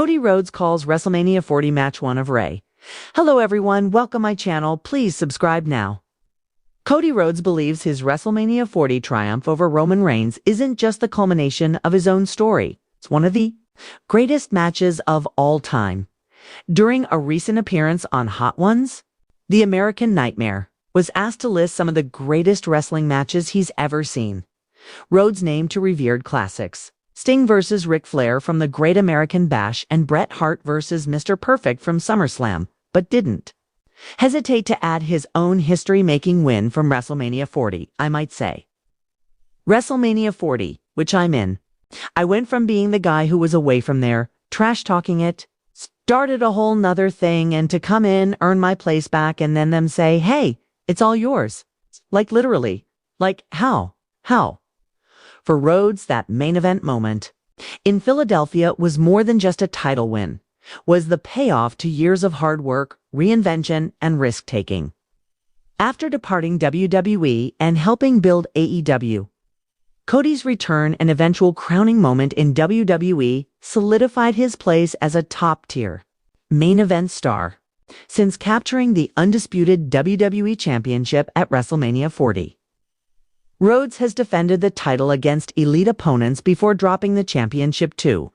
Cody Rhodes calls WrestleMania 40 Match 1 of Ray. Hello everyone, welcome my channel, please subscribe now. Cody Rhodes believes his WrestleMania 40 triumph over Roman Reigns isn't just the culmination of his own story. It's one of the greatest matches of all time. During a recent appearance on Hot Ones, the American Nightmare was asked to list some of the greatest wrestling matches he's ever seen. Rhodes named two revered classics: Sting vs. Ric Flair from the Great American Bash and Bret Hart vs. Mr. Perfect from SummerSlam, but didn't hesitate to add his own history-making win from WrestleMania 40, I might say. WrestleMania 40, which I'm in. I went from being the guy who was away from there, trash-talking it, started a whole nother thing, and to come in, earn my place back, and then them say, hey, it's all yours. Like literally. Like how? How? For Rhodes, that main event moment in Philadelphia was more than just a title win, was the payoff to years of hard work, reinvention, and risk-taking. After departing WWE and helping build AEW, Cody's return and eventual crowning moment in WWE solidified his place as a top-tier main event star since capturing the undisputed WWE Championship at WrestleMania 40. Rhodes has defended the title against elite opponents before dropping the championship to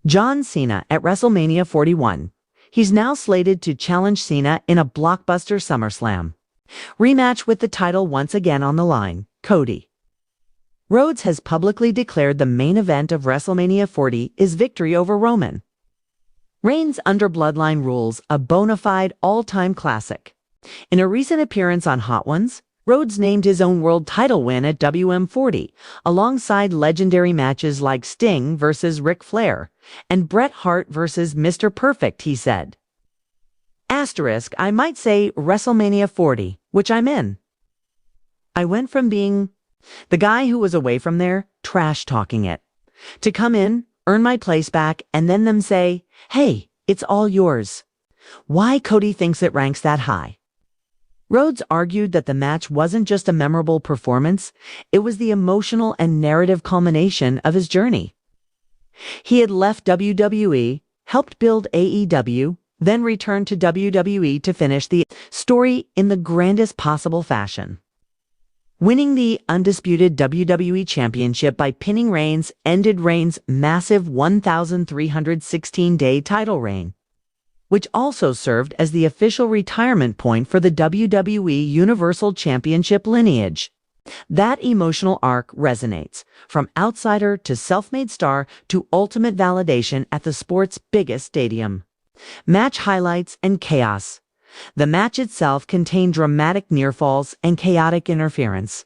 John Cena at WrestleMania 41. He's now slated to challenge Cena in a blockbuster SummerSlam rematch with the title once again on the line. Cody Rhodes has publicly declared the main event of WrestleMania 40 is victory over Roman Reigns under Bloodline rules, a bona fide all-time classic. In a recent appearance on Hot Ones, Rhodes named his own world title win at WM40, alongside legendary matches like Sting vs. Ric Flair and Bret Hart vs. Mr. Perfect, he said. Asterisk, I might say WrestleMania 40, which I'm in. I went from being the guy who was away from there, trash-talking it, to come in, earn my place back, and then them say, hey, it's all yours. Why Cody thinks it ranks that high? Rhodes argued that the match wasn't just a memorable performance, it was the emotional and narrative culmination of his journey. He had left WWE, helped build AEW, then returned to WWE to finish the story in the grandest possible fashion. Winning the undisputed WWE Championship by pinning Reigns ended Reigns' massive 1,316-day title reign, which also served as the official retirement point for the WWE Universal Championship lineage. That emotional arc resonates, from outsider to self-made star to ultimate validation at the sport's biggest stadium. Match highlights and chaos. The match itself contained dramatic near-falls and chaotic interference.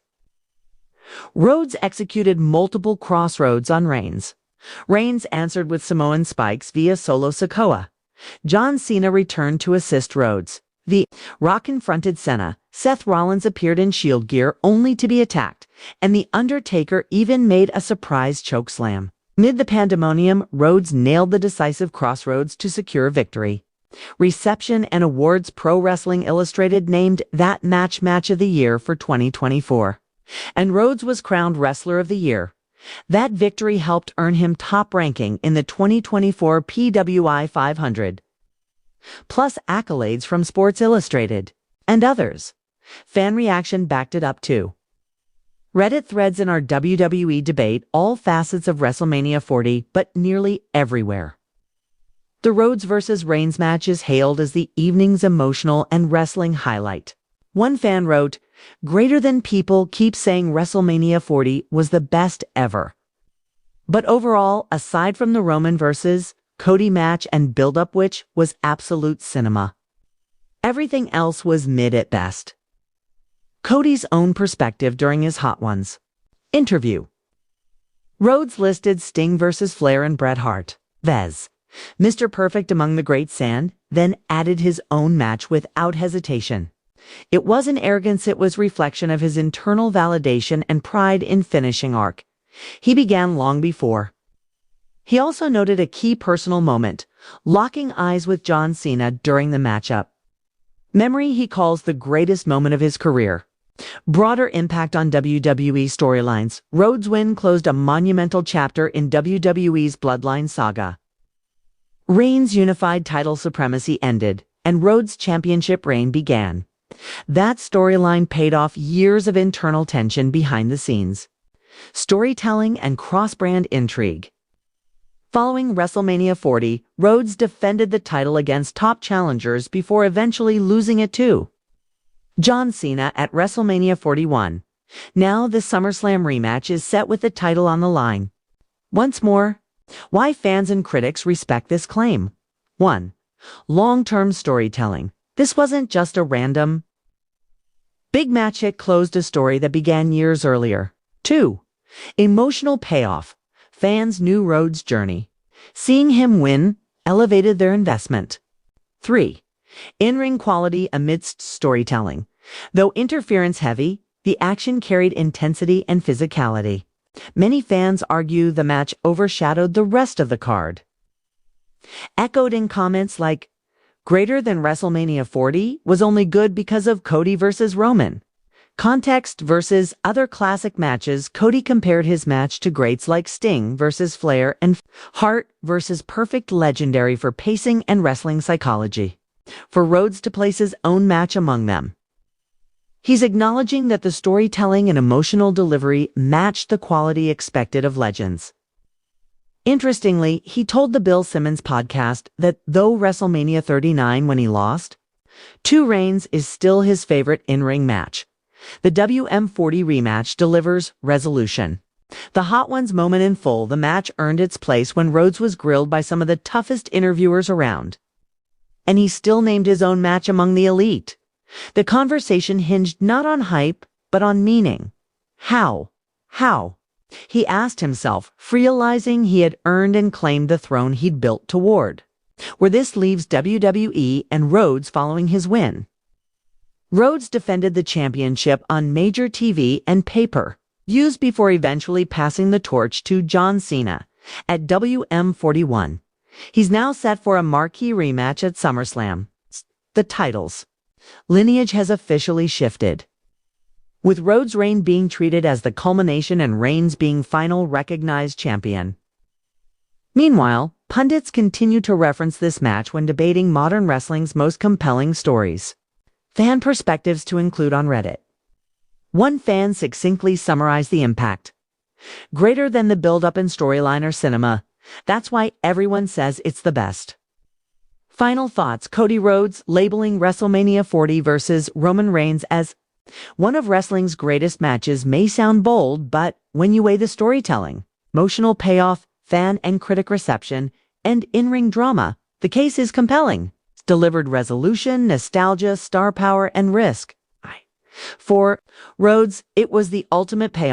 Rhodes executed multiple crossroads on Reigns. Reigns answered with Samoan spikes via Solo Sikoa. John Cena returned to assist Rhodes. The Rock confronted Cena. Seth Rollins appeared in Shield gear only to be attacked, and The Undertaker even made a surprise chokeslam. Amid the pandemonium, Rhodes nailed the decisive crossroads to secure victory. Reception and awards. Pro Wrestling Illustrated named that match of the year for 2024. And Rhodes was crowned Wrestler of the Year. That victory helped earn him top ranking in the 2024 PWI 500. Plus accolades from Sports Illustrated and others. Fan reaction backed it up too. Reddit threads in our WWE debate all facets of WrestleMania 40, but nearly everywhere. The Rhodes vs. Reigns match is hailed as the evening's emotional and wrestling highlight. One fan wrote, "Greater than people keep saying WrestleMania 40 was the best ever. But overall, aside from the Roman vs. Cody match and build-up, which was absolute cinema, everything else was mid at best." Cody's own perspective during his Hot Ones interview. Rhodes listed Sting vs. Flair and Bret Hart, vs. Mr. Perfect among the great sand, then added his own match without hesitation. It wasn't arrogance, it was reflection of his internal validation and pride in finishing arc he began long before. He also noted a key personal moment, locking eyes with John Cena during the matchup. Memory he calls the greatest moment of his career. Broader impact on WWE storylines. Rhodes' win closed a monumental chapter in WWE's Bloodline saga. Reigns' unified title supremacy ended, and Rhodes' championship reign began. That storyline paid off years of internal tension behind the scenes, storytelling and cross-brand intrigue. Following WrestleMania 40, Rhodes defended the title against top challengers before eventually losing it to John Cena at WrestleMania 41. Now the SummerSlam rematch is set with the title on the line. Once more, why fans and critics respect this claim. 1. Long-term storytelling. This wasn't just a random big match hit closed a story that began years earlier. 2. Emotional payoff. Fans knew Rhodes' journey. Seeing him win elevated their investment. 3. In-ring quality amidst storytelling. Though interference heavy, the action carried intensity and physicality. Many fans argue the match overshadowed the rest of the card. Echoed in comments like, "Greater than WrestleMania 40 was only good because of Cody versus Roman." Context versus other classic matches, Cody compared his match to greats like Sting versus Flair and Hart versus Perfect, legendary for pacing and wrestling psychology. For Rhodes to place his own match among them, he's acknowledging that the storytelling and emotional delivery matched the quality expected of legends. Interestingly, he told the Bill Simmons podcast that though WrestleMania 39 when he lost, 2 Reigns is still his favorite in-ring match. The WM40 rematch delivers resolution. The Hot Ones moment in full, the match earned its place when Rhodes was grilled by some of the toughest interviewers around. And he still named his own match among the elite. The conversation hinged not on hype, but on meaning. How? He asked himself, realizing he had earned and claimed the throne he'd built toward. Where this leaves WWE and Rhodes following his win. Rhodes defended the championship on major TV and pay-per-views before eventually passing the torch to John Cena at WM41. He's now set for a marquee rematch at SummerSlam. The title's lineage has officially shifted, with Rhodes' reign being treated as the culmination and Reigns being final recognized champion. Meanwhile, pundits continue to reference this match when debating modern wrestling's most compelling stories. Fan perspectives to include on Reddit. One fan succinctly summarized the impact. "Greater than the build-up in storyline or cinema. That's why everyone says it's the best." Final thoughts. Cody Rhodes labeling WrestleMania 40 versus Roman Reigns as one of wrestling's greatest matches may sound bold, but when you weigh the storytelling, emotional payoff, fan and critic reception, and in-ring drama, the case is compelling. It's delivered resolution, nostalgia, star power, and risk. For Rhodes, it was the ultimate payoff.